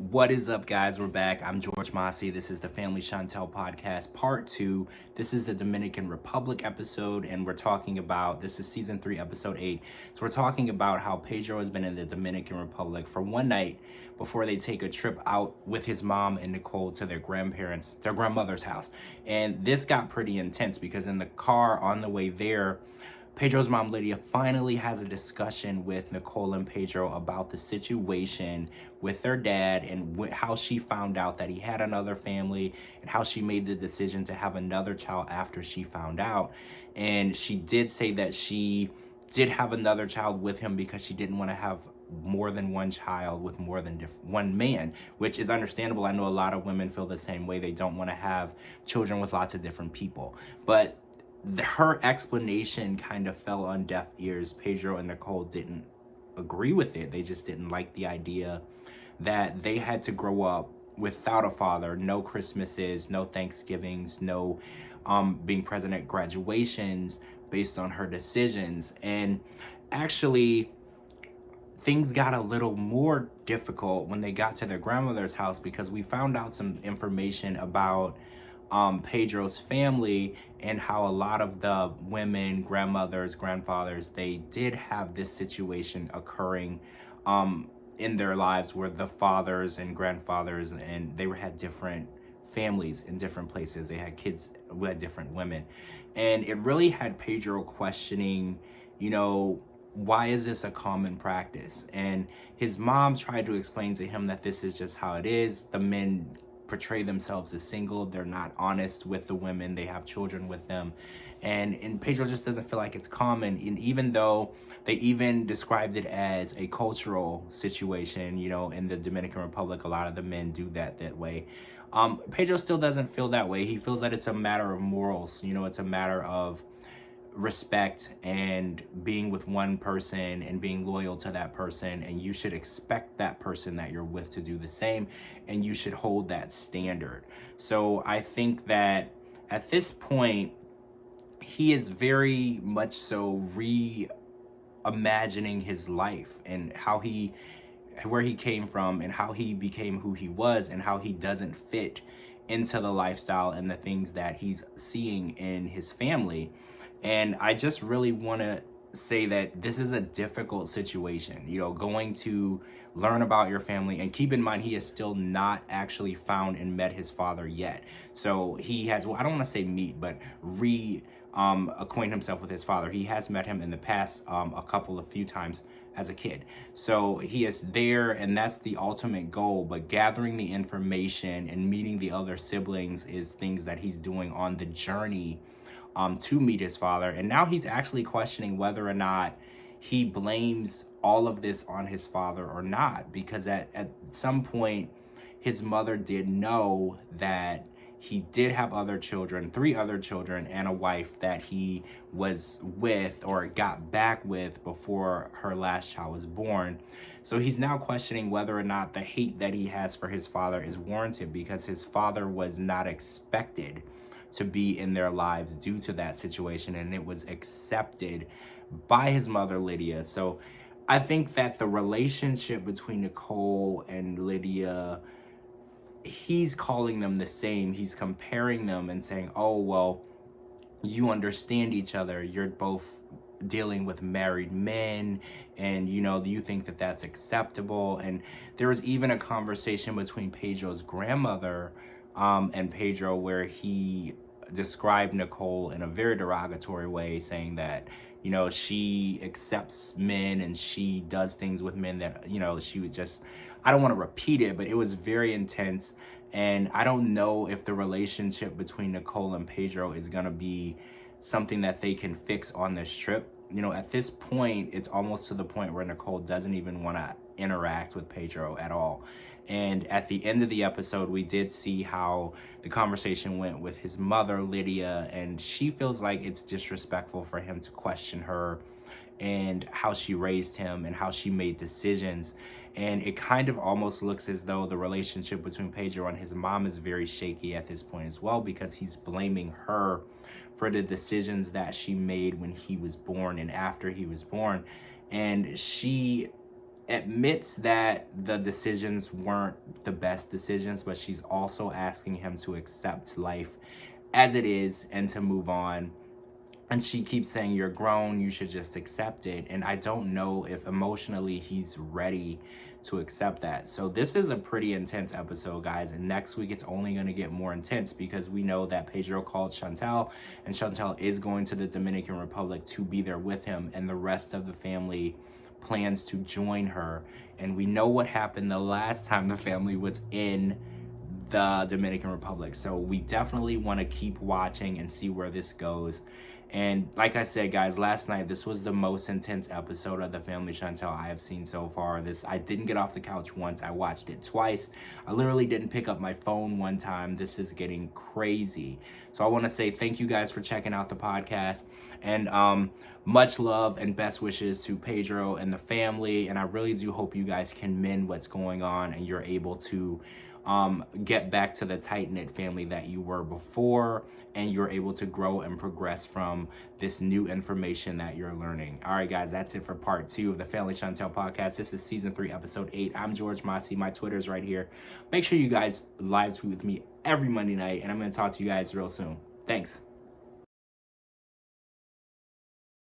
What is up, guys? We're back. I'm George Mossey. This is the Family Chantel podcast, part 2. This is the Dominican Republic episode, and we're talking about, this is season 3, episode 8. So we're talking about how Pedro has been in the Dominican Republic for one night before they take a trip out with his mom and Nicole to their grandmother's house. And this got pretty intense because in the car on the way there, Pedro's mom, Lydia, finally has a discussion with Nicole and Pedro about the situation with their dad and how she found out that he had another family and how she made the decision to have another child after she found out. And she did say that she did have another child with him because she didn't want to have more than one child with more than one man, which is understandable. I know a lot of women feel the same way. They don't want to have children with lots of different people. But her explanation kind of fell on deaf ears. Pedro and Nicole didn't agree with it. They just didn't like the idea that they had to grow up without a father, no Christmases, no Thanksgivings, no being present at graduations based on her decisions. And actually, things got a little more difficult when they got to their grandmother's house because we found out some information about Pedro's family and how a lot of the women, grandmothers, grandfathers, they did have this situation occurring in their lives where the fathers and grandfathers, and they had different families in different places. They had kids with different women. And it really had Pedro questioning, why is this a common practice? And his mom tried to explain to him that this is just how it is. The men portray themselves as single. They're not honest with the women. They have children with them. And Pedro just doesn't feel like it's common. And even though they even described it as a cultural situation, in the Dominican Republic, a lot of the men do that way. Pedro still doesn't feel that way. He feels that it's a matter of morals. It's a matter of respect and being with one person and being loyal to that person, and you should expect that person that you're with to do the same, and you should hold that standard. So I think that at this point he is very much so reimagining his life and where he came from and how he became who he was and how he doesn't fit into the lifestyle and the things that he's seeing in his family. And I just really want to say that this is a difficult situation, going to learn about your family. And keep in mind, he is still not actually found and met his father yet. So he has, I don't want to say meet, but acquaint himself with his father. He has met him in the past a few times as a kid. So he is there, and that's the ultimate goal. But gathering the information and meeting the other siblings is things that he's doing on the journey to meet his father. And now he's actually questioning whether or not he blames all of this on his father or not, because at some point his mother did know that he did have other children, 3 other children, and a wife that he was with or got back with before her last child was born. So he's now questioning whether or not the hate that he has for his father is warranted, because his father was not expected to be in their lives due to that situation, and it was accepted by his mother, Lydia. So I think that the relationship between Nicole and Lydia, he's calling them the same. He's comparing them and saying, oh, well, you understand each other. You're both dealing with married men, and you think that that's acceptable. And there was even a conversation between Pedro's grandmother and Pedro where he described Nicole in a very derogatory way, saying that she accepts men and she does things with men that she would just, I don't want to repeat it, but it was very intense. And I don't know if the relationship between Nicole and Pedro is going to be something that they can fix on this trip. At this point, it's almost to the point where Nicole doesn't even want to interact with Pedro at all. And at the end of the episode, we did see how the conversation went with his mother, Lydia, and she feels like it's disrespectful for him to question her and how she raised him and how she made decisions. And it kind of almost looks as though the relationship between Pedro and his mom is very shaky at this point as well, because he's blaming her for the decisions that she made when he was born and after he was born. And she admits that the decisions weren't the best decisions, but she's also asking him to accept life as it is and to move on. And she keeps saying, you're grown, you should just accept it. And I don't know if emotionally he's ready to accept that. So this is a pretty intense episode, guys. And next week, it's only going to get more intense because we know that Pedro called Chantel, and Chantel is going to the Dominican Republic to be there with him. And the rest of the family plans to join her. And we know what happened the last time the family was in the Dominican Republic. So we definitely want to keep watching and see where this goes. And like I said, guys, last night, this was the most intense episode of The Family Chantel I have seen so far. I didn't get off the couch once. I watched it twice. I literally didn't pick up my phone one time. This is getting crazy. So I want to say thank you guys for checking out the podcast. And much love and best wishes to Pedro and the family. And I really do hope you guys can mend what's going on and you're able to get back to the tight-knit family that you were before, and you're able to grow and progress from this new information that you're learning. All right, guys, that's it for part 2 of the Family Chantel podcast. This is season 3, episode 8. I'm George Mossey. My Twitter's right here. Make sure you guys live tweet with me every Monday night, and I'm going to talk to you guys real soon. Thanks.